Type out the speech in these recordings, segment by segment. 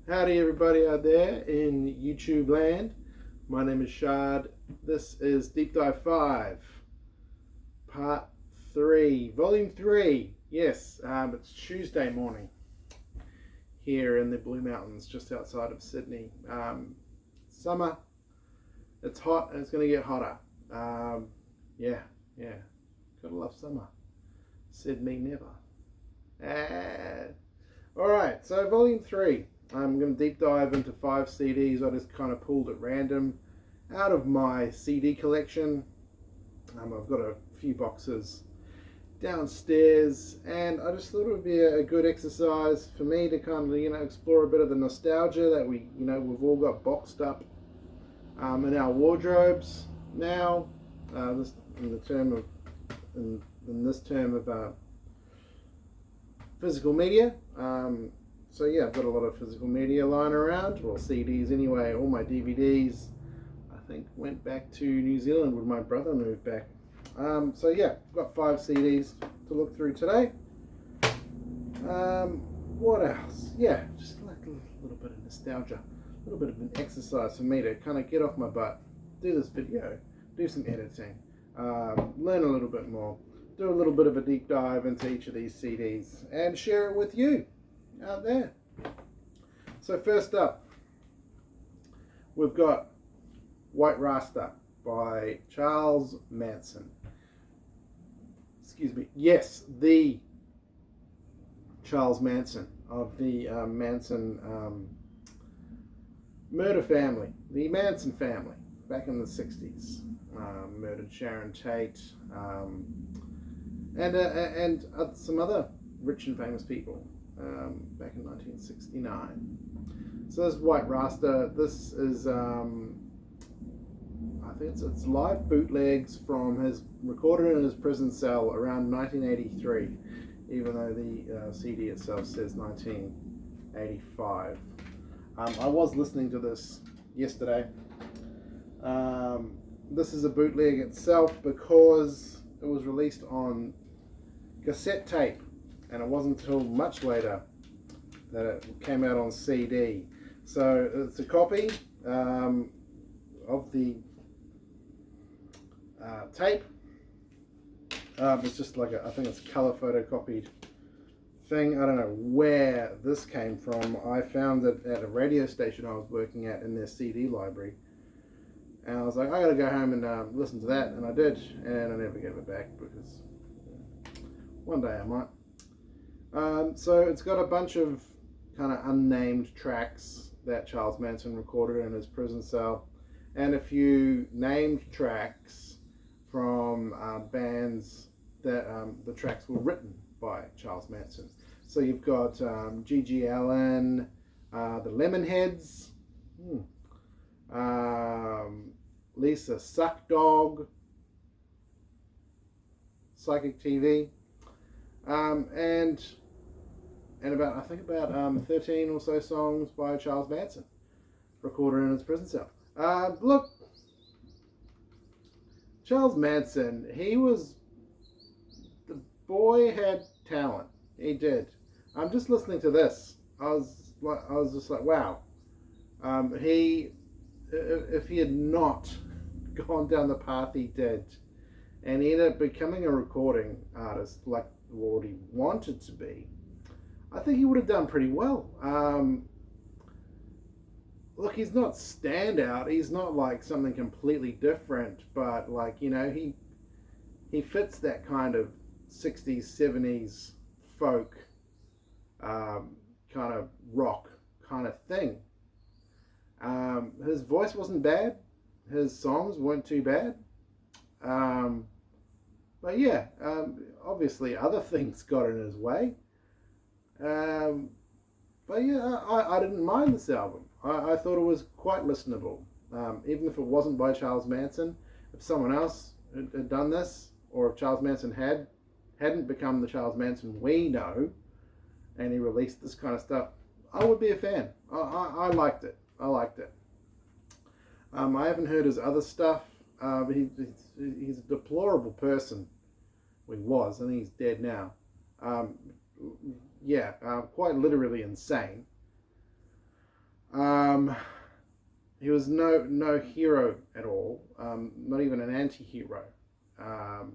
Howdy everybody out there in YouTube land. My name is Shard. This is Deep Dive 5, Part 3, Volume 3. Yes, it's Tuesday morning here in the Blue Mountains just outside of Sydney. Summer, it's hot and it's going to get hotter. Yeah, gotta love summer. Said me never. Alright, so Volume 3. I'm going to deep dive into 5 CDs I just kind of pulled at random out of my CD collection. I've got a few boxes downstairs, and I just thought it would be a good exercise for me to kind of, explore a bit of the nostalgia that we've all got boxed up in our wardrobes now. This in this term of physical media. So yeah, I've got a lot of physical media lying around, well, CDs anyway. All my DVDs, I think, went back to New Zealand when my brother moved back. So yeah, I've got 5 CDs to look through today. What else? Yeah, just like a little bit of nostalgia, a little bit of an exercise for me to kind of get off my butt, do this video, do some editing, learn a little bit more, do a little bit of a deep dive into each of these CDs, and share it with you out there. So first up, we've got White Rasta by Charles Manson. Excuse me. Yes, the Charles Manson of the Manson murder family, the Manson family, back in the 60s. Murdered Sharon Tate and some other rich and famous people back in 1969. So this is White Rasta. This is I think it's live bootlegs from his recorded in his prison cell around 1983, even though the CD itself says 1985. I was listening to this yesterday. This is a bootleg itself because it was released on cassette tape, and it wasn't until much later that it came out on CD. So it's a copy of the tape. It's just like I think it's color photocopied thing. I don't know where this came from. I found it at a radio station I was working at in their CD library. And I was like, I gotta go home and listen to that, and I did, and I never gave it back because one day I might. So it's got a bunch of kind of unnamed tracks that Charles Manson recorded in his prison cell, and a few named tracks from bands that the tracks were written by Charles Manson. So you've got G.G. Allen, the Lemonheads, Lisa Suckdog, Psychic TV, and about 13 or so songs by Charles Manson recorded in his prison cell. Look, Charles Manson, the boy had talent. He did. I'm just listening to this. I was just like, wow. If he had not gone down the path he did, and he ended up becoming a recording artist like what he wanted to be, I think he would have done pretty well. Look, he's not standout. He's not like something completely different, but like, he fits that kind of 60s, 70s folk kind of rock kind of thing. His voice wasn't bad. His songs weren't too bad. But yeah, obviously other things got in his way. But yeah, I didn't mind this album. I thought it was quite listenable. Even if it wasn't by Charles Manson, if someone else had done this, or if Charles Manson hadn't become the Charles Manson we know, and he released this kind of stuff, I would be a fan. I liked it. I liked it. I haven't heard his other stuff. He's a deplorable person. Well, he was. I think he's dead now. Quite literally insane. Um, he was no hero at all, not even an anti-hero. Um,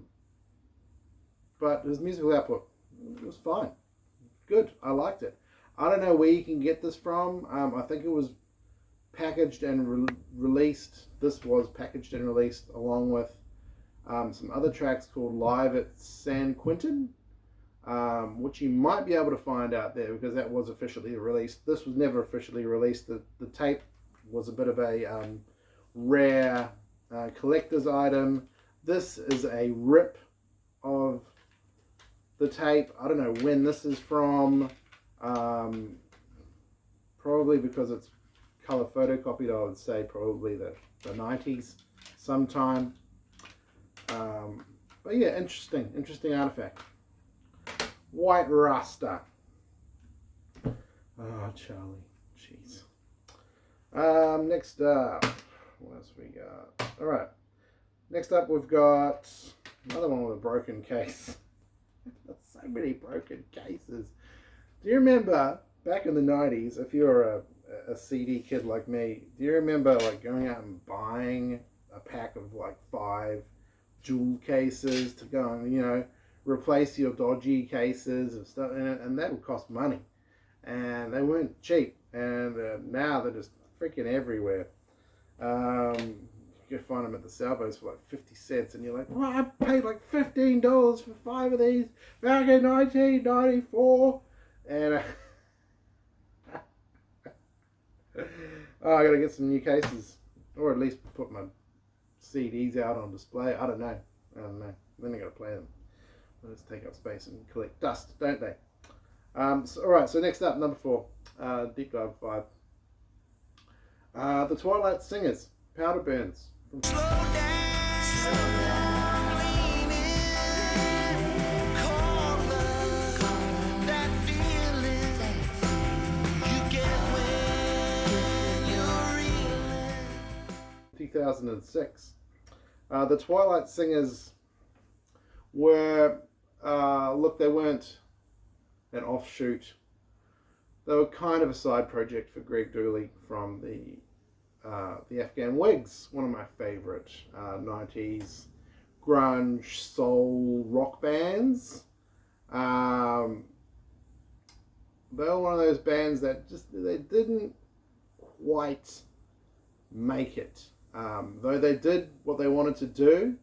but his musical output was fine, good. I liked it. I don't know where you can get this from. I think it was packaged and released. This was packaged and released along with some other tracks called Live at San Quentin, which you might be able to find out there because that was officially released. This was never officially released. The tape was a bit of a rare collector's item. This is a rip of the tape. I don't know when this is from. Probably because it's color photocopied, I would say probably the 90s sometime. But yeah, interesting artifact. White Rasta. Oh, Charlie. Jeez. Next up, what else we got? Alright. Next up, we've got another one with a broken case. So many broken cases. Do you remember back in the 90s, if you were a CD kid like me, do you remember like going out and buying a pack of like 5 jewel cases to go and, you know, replace your dodgy cases and stuff, and that would cost money, and they weren't cheap, and now they're just freaking everywhere. You can find them at the Salvos for like 50 cents, and you're like, well, I paid like $15 for 5 of these back in 1994, and oh, I gotta get some new cases, or at least put my CDs out on display. I don't know. Then I gotta play them. They just take up space and collect dust, don't they? Alright, so next up, number 4, Deep Dive 5. The Twilight Singers, Powder Burns. Slow down, slow down, lean in, corner, that feeling you get when you're reeling. 2006. The Twilight Singers were, look, they weren't an offshoot. They were kind of a side project for Greg Dooley from the Afghan Wigs, one of my favorite 90s grunge soul rock bands. They were one of those bands that they didn't quite make it, though they did what they wanted to do,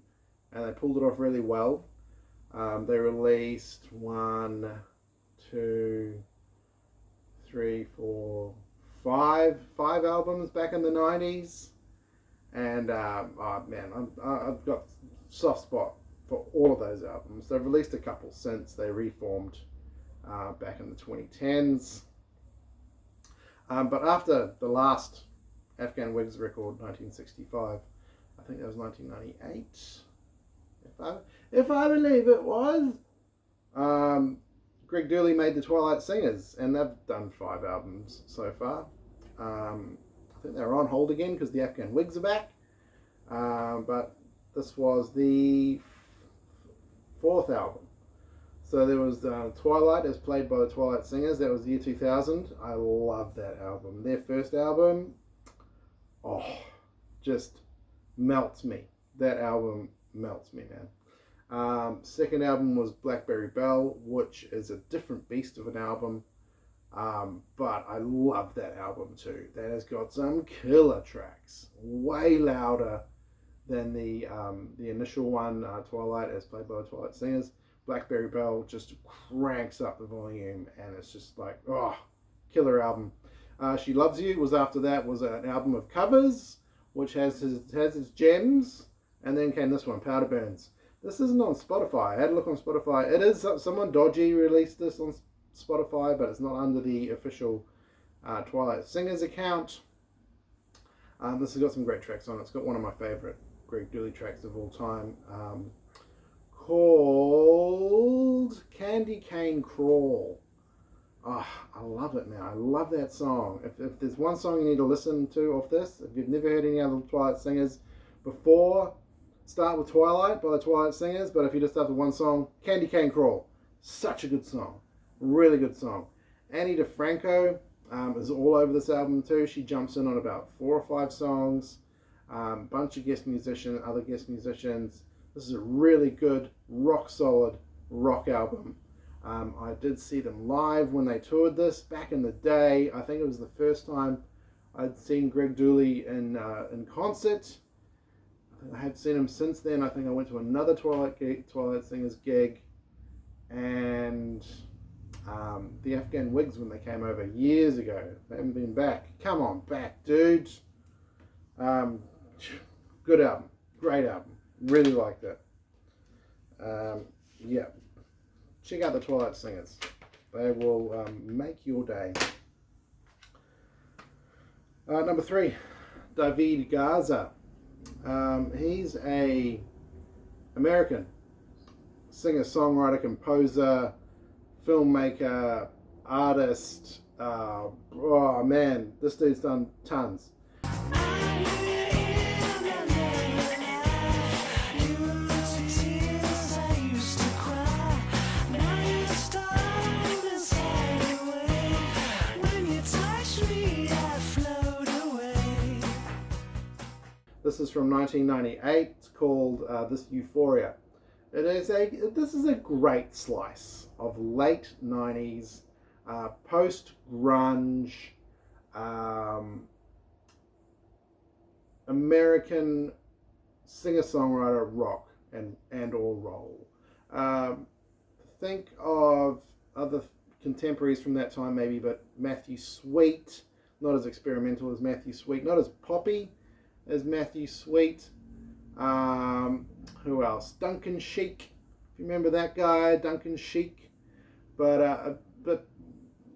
and they pulled it off really well. They released 1, 2, 3, 4, 5 albums back in the 90s, and oh man, I've got a soft spot for all of those albums. They've released a couple since they reformed back in the 2010s, but after the last Afghan Wigs record, 1965, I think that was 1998, if I believe it was. Greg Dooley made the Twilight Singers, and they've done 5 albums so far. I think they're on hold again because the Afghan Wigs are back. But this was the 4th album. So there was Twilight, as played by the Twilight Singers. That was the year 2000. I love that album. Their first album, oh, just melts me. That album melts me, man. Second album was Blackberry Bell, which is a different beast of an album, but I love that album too. That has got some killer tracks, way louder than the initial one, Twilight, as played by the Twilight Singers. Blackberry Bell just cranks up the volume, and it's just like, oh, killer album. She Loves You was after that, was an album of covers, which has its gems, and then came this one, Powder Burns. This isn't on Spotify. I had a look on Spotify. It is, someone dodgy released this on Spotify, but it's not under the official Twilight Singers account. This has got some great tracks on it. It's got one of my favorite Greg Dooley tracks of all time, called Candy Cane Crawl. Oh, I love it, man. I love that song. If there's one song you need to listen to off this, if you've never heard any other Twilight Singers before, start with Twilight by the Twilight Singers, but if you just have the one song, Candy Cane Crawl. Such a good song. Really good song. Annie DeFranco is all over this album too. She jumps in on about 4 or 5 songs. Bunch of other guest musicians. This is a really good, rock solid rock album. I did see them live when they toured this back in the day. I think it was the first time I'd seen Greg Dooley in concert. I had seen him since then. I think I went to another Twilight Singers gig, and the Afghan Wigs when they came over years ago. They haven't been back. Come on back, dudes. Good album. Great album. Really liked it. Yeah. Check out the Twilight Singers. They will make your day. Number 3, David Garza. He's a American singer, songwriter, composer, filmmaker, artist. Oh man, this dude's done tons. This is from 1998. It's called this Euphoria. This is a great slice of late 90s post-grunge American singer-songwriter rock and or roll. Think of other contemporaries from that time maybe, but Matthew Sweet, not as experimental as Matthew Sweet, not as poppy as Matthew Sweet. Who else? Duncan Sheik. If you remember that guy, Duncan Sheik. But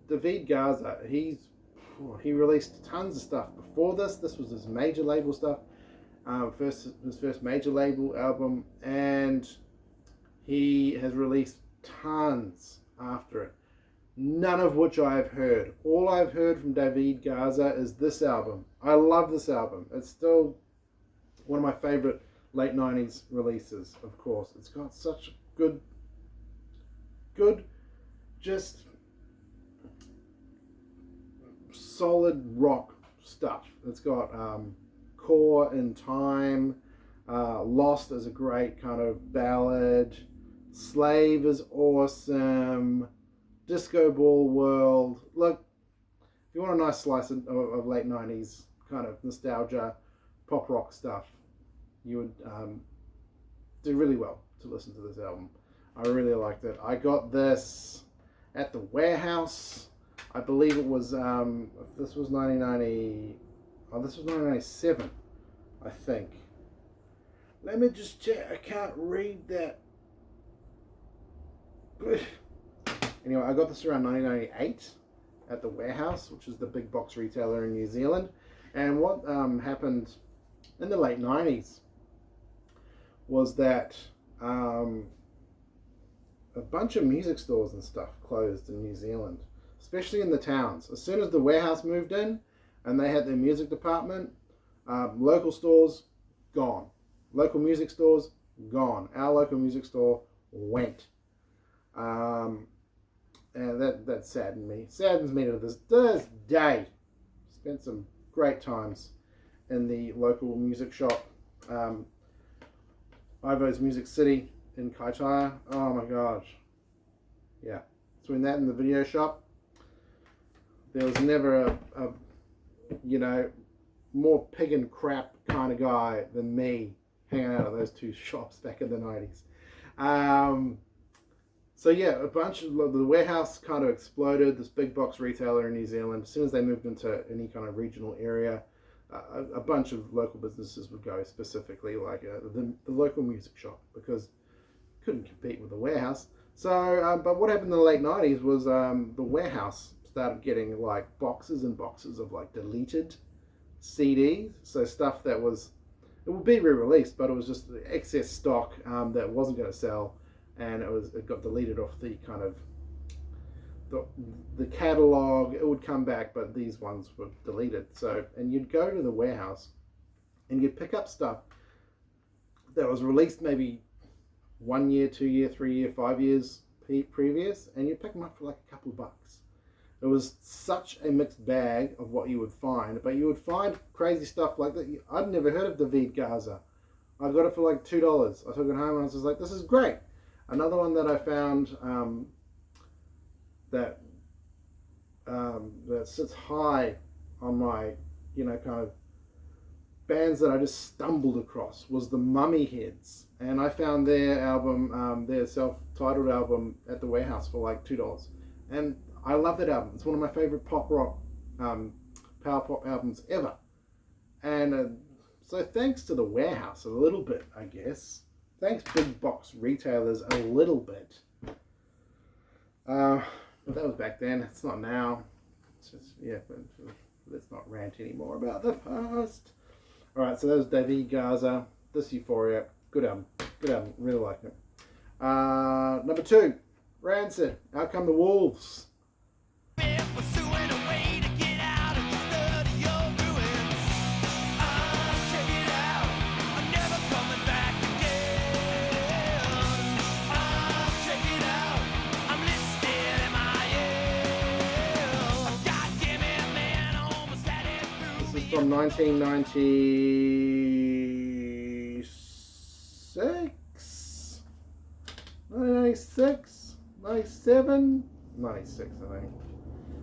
David Garza, he released tons of stuff before this. This was his major label stuff. His first major label album, and he has released tons after it. None of which I've heard. All I've heard from David Garza is this album. I love this album. It's still one of my favorite late 90s releases, of course. It's got such good, just solid rock stuff. It's got Core in Time, Lost is a great kind of ballad, Slave is awesome, Disco Ball World. Look, if you want a nice slice of late 90s kind of nostalgia, pop rock stuff, you would do really well to listen to this album. I really liked it. I got this at the warehouse. I believe it was, this was 1997, I think. Let me just check. I can't read that. Anyway, I got this around 1998 at the warehouse, which is the big box retailer in New Zealand. And what happened in the late 90s was that a bunch of music stores and stuff closed in New Zealand, especially in the towns. As soon as the warehouse moved in and they had their music department, local stores, gone. Local music stores, gone. Our local music store went. And that saddened me. Saddens me to this day. Spent some great times in the local music shop. Ivo's Music City in Kaitaia. Oh my gosh. Yeah. Between that and the video shop, there was never a more pig and crap kind of guy than me hanging out at those two shops back in the 90s. So yeah, a bunch of the warehouse kind of exploded, this big box retailer in New Zealand. As soon as they moved into any kind of regional area, a bunch of local businesses would go, specifically like the local music shop, because couldn't compete with the warehouse. So, but what happened in the late 90s was the warehouse started getting like boxes and boxes of like deleted CDs. So stuff that it would be re-released, but it was just excess stock that wasn't going to sell, and it got deleted off the kind of the catalog. It would come back, but these ones were deleted. So, and you'd go to the warehouse and you'd pick up stuff that was released maybe 1 year, 2 year, 3 year, 5 years previous, and you'd pick them up for like a couple of bucks. It was such a mixed bag of what you would find, but you would find crazy stuff like that. I'd never heard of David Garza. I got it for like $2. I took it home and I was just like, this is great. Another one that I found that sits high on my, kind of bands that I just stumbled across was the Mummy Heads, and I found their album, their self-titled album, at the warehouse for like $2, and I love that album. It's one of my favorite pop rock, power pop albums ever, and so thanks to the warehouse a little bit, I guess. Thanks big box retailers a little bit. But that was back then. It's not now. It's just, but let's not rant anymore about the past. Alright, so that was David Garza. This Euphoria. Good album. Good album. Really like it. Number 2, Rancid. Out Come the Wolves. From 1996, 97, 96, I think.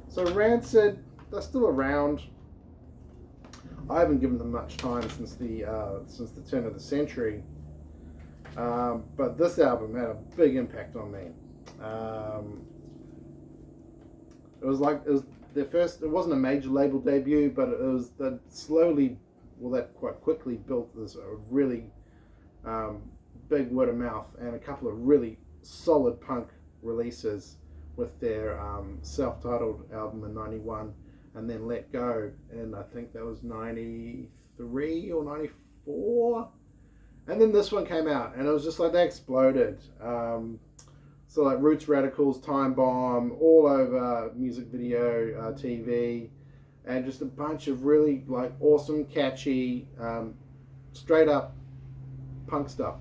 So Rancid, they're still around. I haven't given them much time since the turn of the century, but this album had a big impact on me. It was their first. It wasn't a major label debut, but it was that quite quickly built this really big word of mouth and a couple of really solid punk releases with their self-titled album in '91, and then Let Go, and I think that was '93 or '94, and then this one came out, and it was just like they exploded. So like Roots Radicals, Time Bomb, all over music video, TV, and just a bunch of really like awesome, catchy, straight up punk stuff.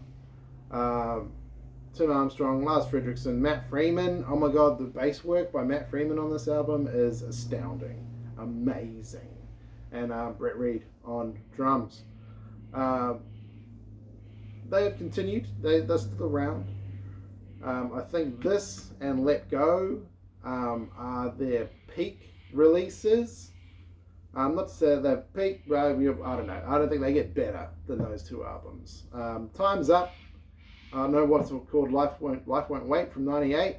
Tim Armstrong, Lars Frederiksen, Matt Freeman. Oh my God, the bass work by Matt Freeman on this album is astounding, amazing, and Brett Reed on drums. They have continued. They're still around. I think this and Let Go are their peak releases. Not to say they're peak, but I don't know. I don't think they get better than those two albums. Time's Up. I know what's called Life Won't Wait from '98.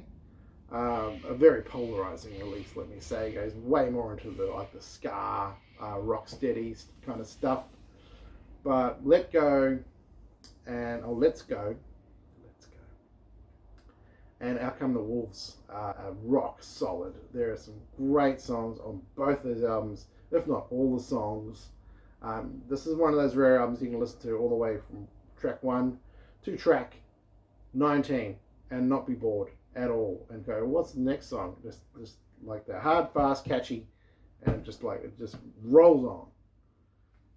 A very polarizing release, let me say. It goes way more into the ska, rock steady kind of stuff. But Let Go and Let's Go. And Out Come the Wolves are rock solid. There are some great songs on both those albums, if not all the songs. This is one of those rare albums you can listen to all the way from track 1 to track 19 and not be bored at all and go, what's the next song? Just like that. Hard, fast, catchy, and it just rolls on.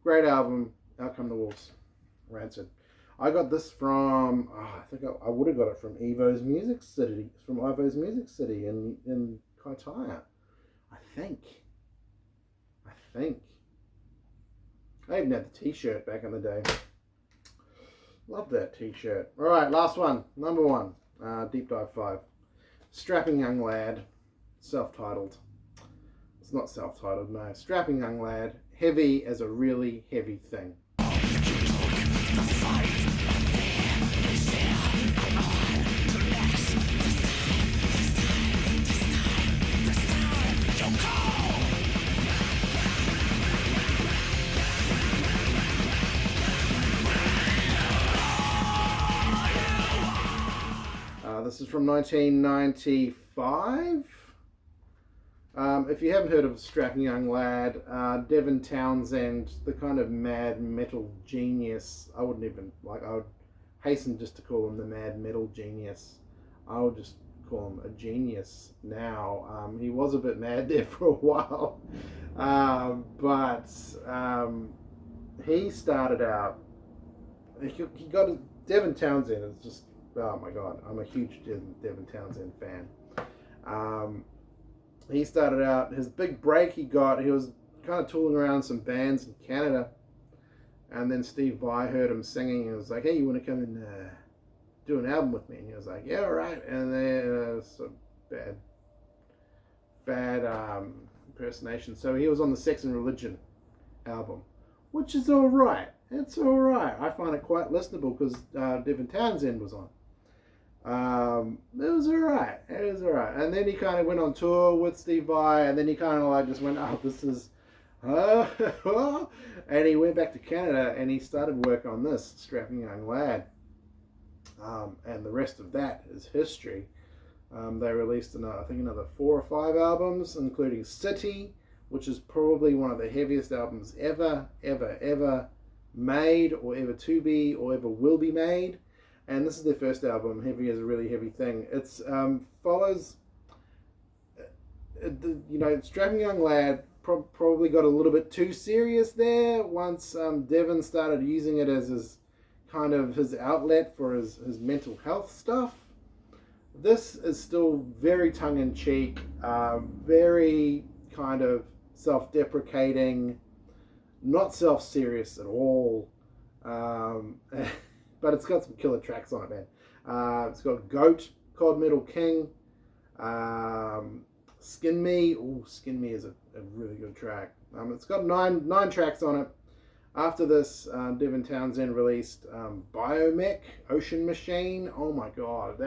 Great album, Out Come the Wolves, Rancid. I got this from, I think I would have got it from Ivo's Music City in Kaitaia. I think. I even had the t-shirt back in the day. Love that t-shirt. Alright, last one. Number 1. Deep Dive 5. Strapping Young Lad. Self-titled. It's not self-titled, no. Strapping Young Lad. Heavy as a really heavy thing. This is from 1995. If you haven't heard of Strapping Young Lad, Devin Townsend, the kind of mad metal genius, I would hasten just to call him the mad metal genius. I would just call him a genius now. He was a bit mad there for a while, but he started out, he got Devin Townsend is just, oh my God, I'm a huge Devin Townsend fan. he started out, his big break he was kind of tooling around some bands in Canada. And then Steve Vai heard him singing and was like, hey, you want to come and do an album with me? And he was like, yeah, all right. And then it's a bad impersonation. So he was on the Sex and Religion album, which is all right. It's all right. I find it quite listenable because Devin Townsend was on. It was all right. It was all right. And then he kind of went on tour with Steve Vai, and then he kind of like just went, oh, this is... and he went back to Canada and he started work on this, Strapping Young Lad. And the rest of that is history. They released, I think, another 4 or 5 albums, including City, which is probably one of the heaviest albums ever made, or ever to be, or ever will be made. And this is their first album. Heavy is a really heavy thing. It's follows, Strapping Young Lad probably got a little bit too serious there once Devin started using it as his kind of his outlet for his mental health stuff. This is still very tongue-in-cheek, very kind of self-deprecating, not self-serious at all, but it's got some killer tracks on it, man. It's got Goat, Cod Metal King, Skin Me. Oh, Skin Me is a really good track. It's got nine tracks on it. After this, Devin Townsend released Biomech, Ocean Machine. Oh my god,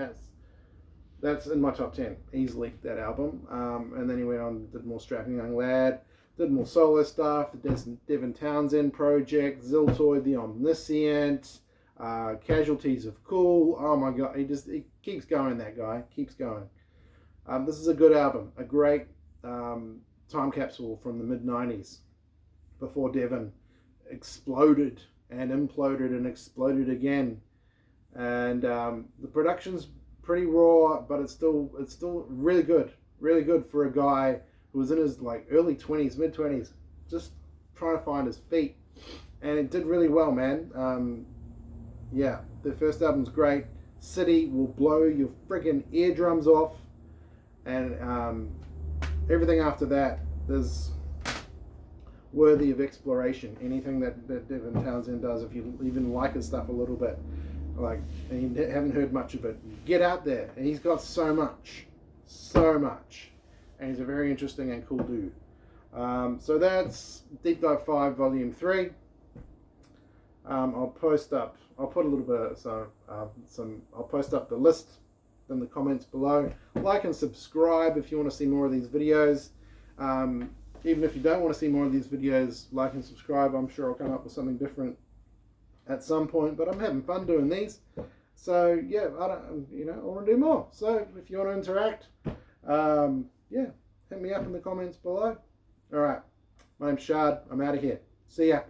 that's in my top 10 easily, that album. And then he went on, did more Strapping Young Lad, did more solo stuff, the Devin Townsend Project, Ziltoid the Omniscient, Casualties of Cool. Oh my god, he keeps going, that guy keeps going. This is a good album, a great time capsule from the mid-90s before Devin exploded and imploded and exploded again. And the production's pretty raw, but it's still really good for a guy who was in his like early 20s, mid-20s, just trying to find his feet. And it did really well, man. Yeah, the first album's great. City will blow your friggin' eardrums off. And everything after that is worthy of exploration. Anything that Devin Townsend does, if you even like his stuff a little bit, like, and you haven't heard much of it, get out there. And he's got so much. And he's a very interesting and cool dude. So that's Deep Dive 5 Volume 3. I'll post up the list in the comments below. Like and subscribe if you want to see more of these videos. Even if you don't want to see more of these videos, like and subscribe. I'm sure I'll come up with something different at some point, but I'm having fun doing these. So yeah, I want to do more. So if you want to interact, yeah, hit me up in the comments below. All right, my name's Shard. I'm out of here. See ya.